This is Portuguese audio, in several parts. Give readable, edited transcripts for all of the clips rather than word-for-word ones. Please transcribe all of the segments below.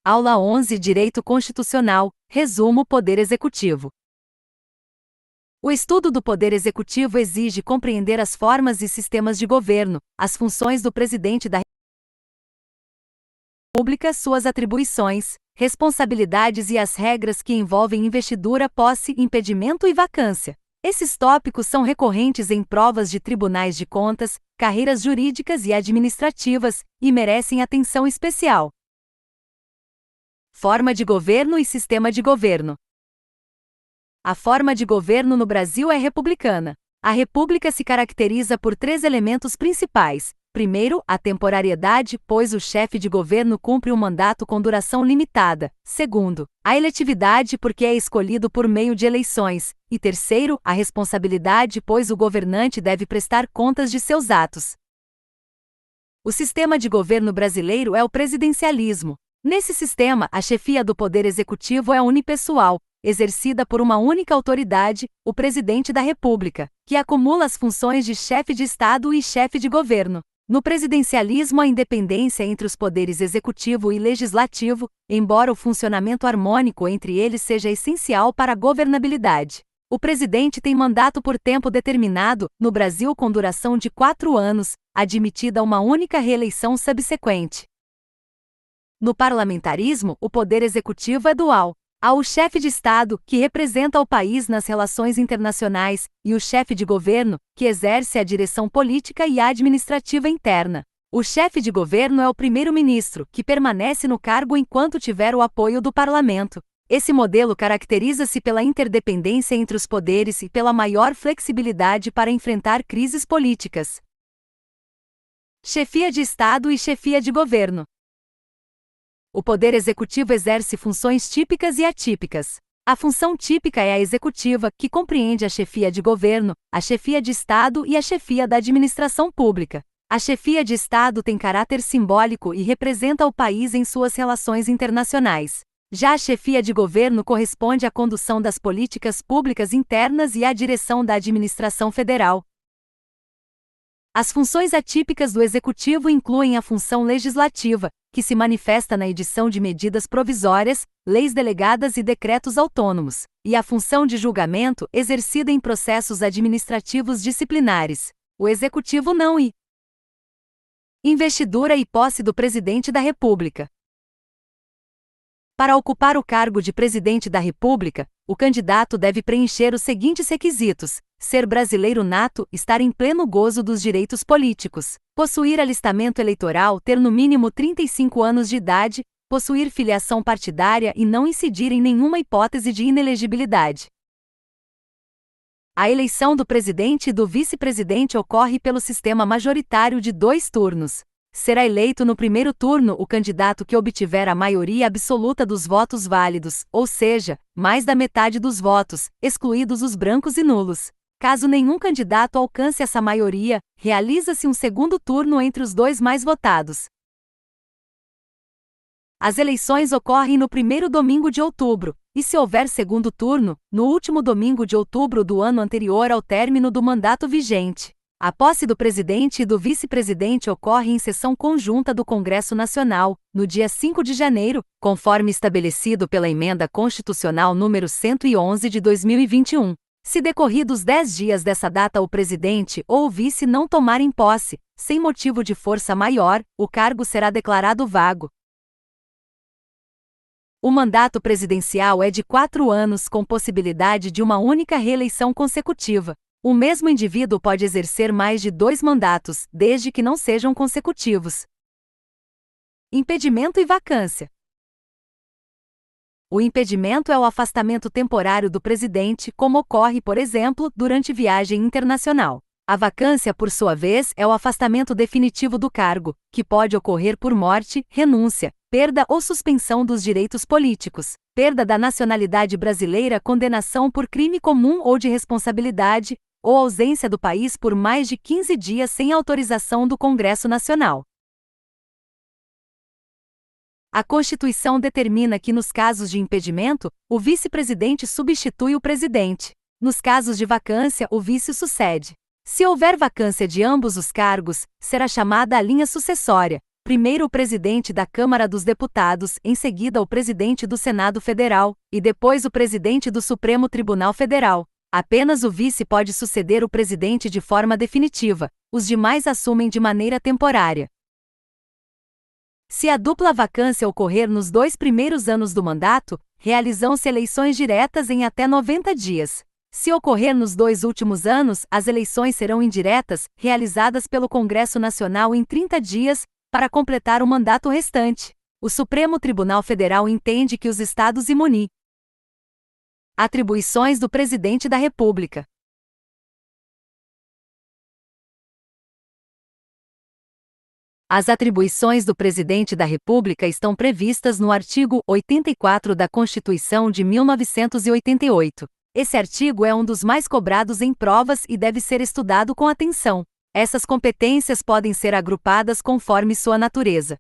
Aula 11 Direito Constitucional. Resumo: Poder Executivo. O estudo do Poder Executivo exige compreender as formas e sistemas de governo, as funções do Presidente da República, suas atribuições, responsabilidades e as regras que envolvem investidura, posse, impedimento e vacância. Esses tópicos são recorrentes em provas de tribunais de contas, carreiras jurídicas e administrativas, e merecem atenção especial. Forma de governo e sistema de governo. A forma de governo no Brasil é republicana. A república se caracteriza por 3 elementos principais. Primeiro, a temporariedade, pois o chefe de governo cumpre um mandato com duração limitada. Segundo, a eletividade, porque é escolhido por meio de eleições. E terceiro, a responsabilidade, pois o governante deve prestar contas de seus atos. O sistema de governo brasileiro é o presidencialismo. Nesse sistema, a chefia do Poder Executivo é unipessoal, exercida por uma única autoridade, o Presidente da República, que acumula as funções de chefe de Estado e chefe de governo. No presidencialismo, a independência entre os poderes executivo e legislativo, embora o funcionamento harmônico entre eles seja essencial para a governabilidade. O presidente tem mandato por tempo determinado, no Brasil com duração de 4 anos, admitida uma única reeleição subsequente. No parlamentarismo, o poder executivo é dual. Há o chefe de Estado, que representa o país nas relações internacionais, e o chefe de governo, que exerce a direção política e administrativa interna. O chefe de governo é o primeiro-ministro, que permanece no cargo enquanto tiver o apoio do parlamento. Esse modelo caracteriza-se pela interdependência entre os poderes e pela maior flexibilidade para enfrentar crises políticas. Chefia de Estado e chefia de governo. O Poder Executivo exerce funções típicas e atípicas. A função típica é a executiva, que compreende a chefia de governo, a chefia de Estado e a chefia da administração pública. A chefia de Estado tem caráter simbólico e representa o país em suas relações internacionais. Já a chefia de governo corresponde à condução das políticas públicas internas e à direção da administração federal. As funções atípicas do Executivo incluem a função legislativa, que se manifesta na edição de medidas provisórias, leis delegadas e decretos autônomos, e a função de julgamento, exercida em processos administrativos disciplinares. O Executivo não e investidura e posse do Presidente da República. Para ocupar o cargo de Presidente da República, o candidato deve preencher os seguintes requisitos: ser brasileiro nato, estar em pleno gozo dos direitos políticos, possuir alistamento eleitoral, ter no mínimo 35 anos de idade, possuir filiação partidária e não incidir em nenhuma hipótese de inelegibilidade. A eleição do presidente e do vice-presidente ocorre pelo sistema majoritário de 2 turnos. Será eleito no primeiro turno o candidato que obtiver a maioria absoluta dos votos válidos, ou seja, mais da metade dos votos, excluídos os brancos e nulos. Caso nenhum candidato alcance essa maioria, realiza-se um segundo turno entre os 2 mais votados. As eleições ocorrem no primeiro domingo de outubro, e se houver segundo turno, no último domingo de outubro do ano anterior ao término do mandato vigente. A posse do presidente e do vice-presidente ocorre em sessão conjunta do Congresso Nacional, no dia 5 de janeiro, conforme estabelecido pela Emenda Constitucional número 111 de 2021. Se decorridos 10 dias dessa data o presidente ou o vice não tomarem posse, sem motivo de força maior, o cargo será declarado vago. O mandato presidencial é de 4 anos com possibilidade de uma única reeleição consecutiva. O mesmo indivíduo pode exercer mais de 2 mandatos, desde que não sejam consecutivos. Impedimento e vacância. O impedimento é o afastamento temporário do presidente, como ocorre, por exemplo, durante viagem internacional. A vacância, por sua vez, é o afastamento definitivo do cargo, que pode ocorrer por morte, renúncia, perda ou suspensão dos direitos políticos, perda da nacionalidade brasileira, condenação por crime comum ou de responsabilidade, ou ausência do país por mais de 15 dias sem autorização do Congresso Nacional. A Constituição determina que nos casos de impedimento, o vice-presidente substitui o presidente. Nos casos de vacância, o vice sucede. Se houver vacância de ambos os cargos, será chamada a linha sucessória, Primeiro o presidente da Câmara dos Deputados, em seguida o presidente do Senado Federal, e depois o presidente do Supremo Tribunal Federal. Apenas o vice pode suceder o presidente de forma definitiva, os demais assumem de maneira temporária. Se a dupla vacância ocorrer nos 2 primeiros anos do mandato, realizam-se eleições diretas em até 90 dias. Se ocorrer nos 2 últimos anos, as eleições serão indiretas, realizadas pelo Congresso Nacional em 30 dias, para completar o mandato restante. O Supremo Tribunal Federal entende que os estados imunizam. Atribuições do Presidente da República. As atribuições do Presidente da República estão previstas no artigo 84 da Constituição de 1988. Esse artigo é um dos mais cobrados em provas e deve ser estudado com atenção. Essas competências podem ser agrupadas conforme sua natureza.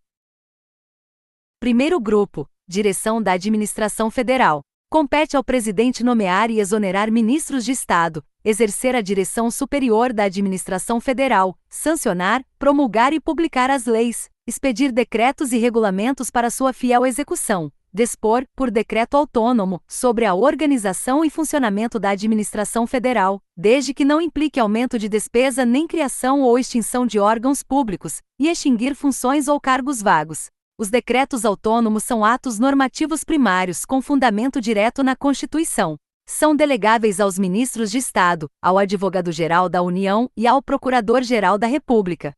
Primeiro grupo: Direção da Administração Federal. Compete ao presidente nomear e exonerar ministros de Estado, exercer a direção superior da administração federal, sancionar, promulgar e publicar as leis, expedir decretos e regulamentos para sua fiel execução, dispor, por decreto autônomo, sobre a organização e funcionamento da administração federal, desde que não implique aumento de despesa nem criação ou extinção de órgãos públicos, e extinguir funções ou cargos vagos. Os decretos autônomos são atos normativos primários com fundamento direto na Constituição. São delegáveis aos ministros de Estado, ao Advogado-Geral da União e ao Procurador-Geral da República.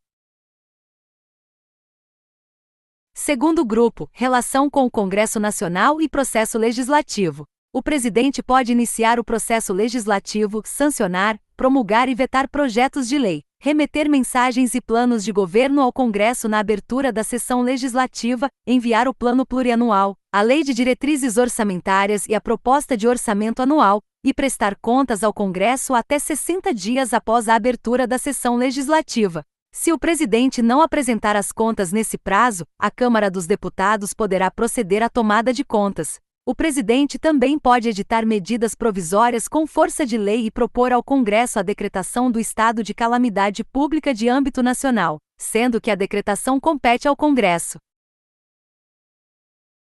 Segundo grupo: Relação com o Congresso Nacional e processo legislativo. O presidente pode iniciar o processo legislativo, sancionar, promulgar e vetar projetos de lei, remeter mensagens e planos de governo ao Congresso na abertura da sessão legislativa, enviar o plano plurianual, a lei de diretrizes orçamentárias e a proposta de orçamento anual, e prestar contas ao Congresso até 60 dias após a abertura da sessão legislativa. Se o presidente não apresentar as contas nesse prazo, a Câmara dos Deputados poderá proceder à tomada de contas. O presidente também pode editar medidas provisórias com força de lei e propor ao Congresso a decretação do estado de calamidade pública de âmbito nacional, sendo que a decretação compete ao Congresso.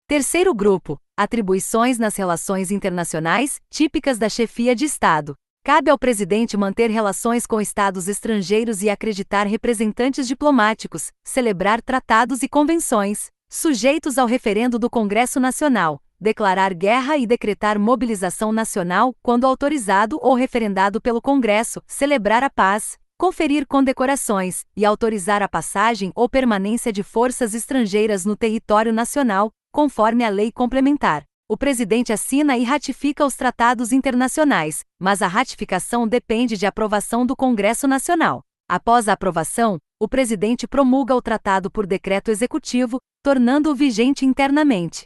Terceiro grupo: Atribuições nas relações internacionais, típicas da chefia de Estado. Cabe ao presidente manter relações com estados estrangeiros e acreditar representantes diplomáticos, celebrar tratados e convenções, sujeitos ao referendo do Congresso Nacional, declarar guerra e decretar mobilização nacional, quando autorizado ou referendado pelo Congresso, celebrar a paz, conferir condecorações, e autorizar a passagem ou permanência de forças estrangeiras no território nacional, conforme a lei complementar. O presidente assina e ratifica os tratados internacionais, mas a ratificação depende de aprovação do Congresso Nacional. Após a aprovação, o presidente promulga o tratado por decreto executivo, tornando-o vigente internamente.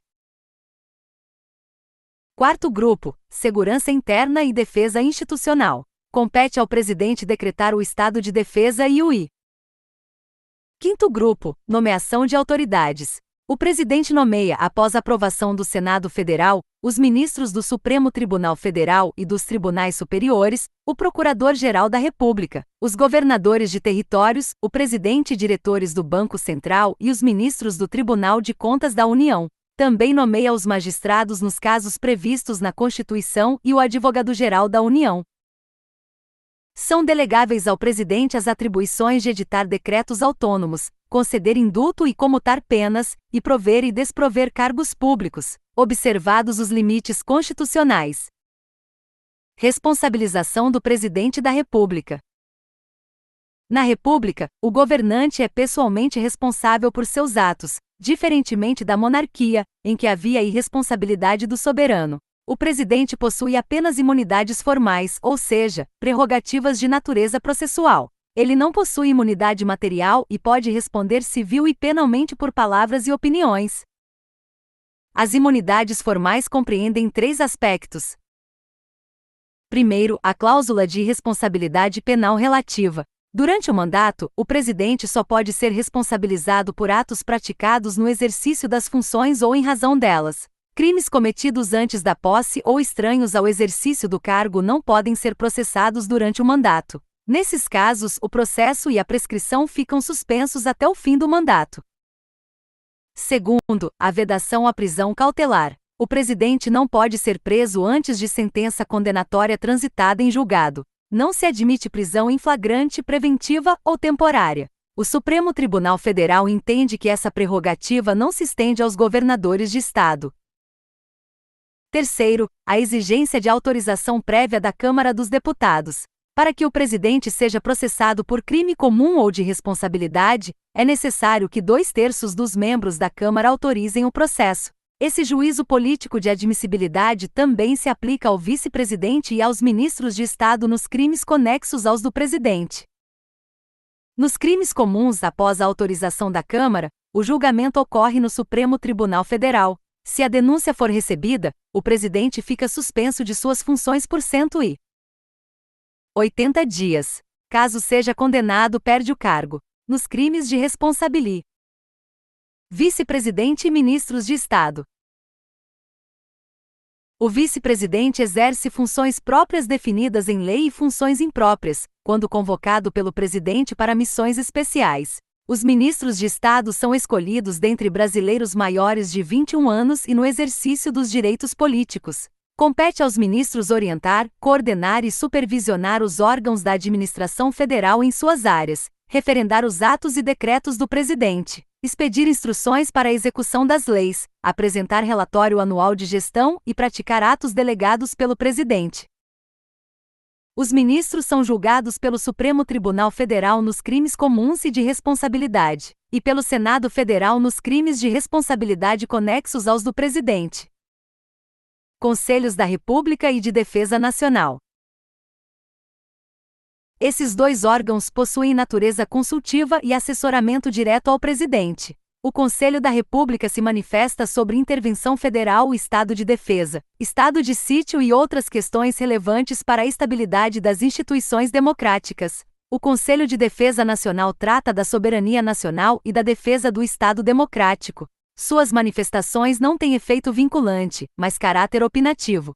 Quarto grupo: Segurança interna e defesa institucional. Compete ao presidente decretar o estado de defesa e o I. Quinto grupo: Nomeação de autoridades. O presidente nomeia, após aprovação do Senado Federal, os ministros do Supremo Tribunal Federal e dos Tribunais Superiores, o Procurador-Geral da República, os governadores de territórios, o presidente e diretores do Banco Central e os ministros do Tribunal de Contas da União. Também nomeia os magistrados nos casos previstos na Constituição e o Advogado-Geral da União. São delegáveis ao presidente as atribuições de editar decretos autônomos, conceder indulto e comutar penas, e prover e desprover cargos públicos, observados os limites constitucionais. Responsabilização do Presidente da República. Na República, o governante é pessoalmente responsável por seus atos, diferentemente da monarquia, em que havia a irresponsabilidade do soberano. O presidente possui apenas imunidades formais, ou seja, prerrogativas de natureza processual. Ele não possui imunidade material e pode responder civil e penalmente por palavras e opiniões. As imunidades formais compreendem 3 aspectos. Primeiro, a cláusula de irresponsabilidade penal relativa. Durante o mandato, o presidente só pode ser responsabilizado por atos praticados no exercício das funções ou em razão delas. Crimes cometidos antes da posse ou estranhos ao exercício do cargo não podem ser processados durante o mandato. Nesses casos, o processo e a prescrição ficam suspensos até o fim do mandato. Segundo, a vedação à prisão cautelar. O presidente não pode ser preso antes de sentença condenatória transitada em julgado. Não se admite prisão em flagrante, preventiva ou temporária. O Supremo Tribunal Federal entende que essa prerrogativa não se estende aos governadores de estado. Terceiro, a exigência de autorização prévia da Câmara dos Deputados. Para que o presidente seja processado por crime comum ou de responsabilidade, é necessário que 2/3 dos membros da Câmara autorizem o processo. Esse juízo político de admissibilidade também se aplica ao vice-presidente e aos ministros de Estado nos crimes conexos aos do presidente. Nos crimes comuns, após a autorização da Câmara, o julgamento ocorre no Supremo Tribunal Federal. Se a denúncia for recebida, o presidente fica suspenso de suas funções por 180 dias. Caso seja condenado, perde o cargo. Nos crimes de responsabilidade. Vice-presidente e ministros de Estado. O vice-presidente exerce funções próprias definidas em lei e funções impróprias, quando convocado pelo presidente para missões especiais. Os ministros de Estado são escolhidos dentre brasileiros maiores de 21 anos e no exercício dos direitos políticos. Compete aos ministros orientar, coordenar e supervisionar os órgãos da administração federal em suas áreas, referendar os atos e decretos do presidente, expedir instruções para a execução das leis, apresentar relatório anual de gestão e praticar atos delegados pelo presidente. Os ministros são julgados pelo Supremo Tribunal Federal nos crimes comuns e de responsabilidade, e pelo Senado Federal nos crimes de responsabilidade conexos aos do presidente. Conselhos da República e de Defesa Nacional. Esses dois órgãos possuem natureza consultiva e assessoramento direto ao presidente. O Conselho da República se manifesta sobre intervenção federal, estado de defesa, estado de sítio e outras questões relevantes para a estabilidade das instituições democráticas. O Conselho de Defesa Nacional trata da soberania nacional e da defesa do Estado democrático. Suas manifestações não têm efeito vinculante, mas caráter opinativo.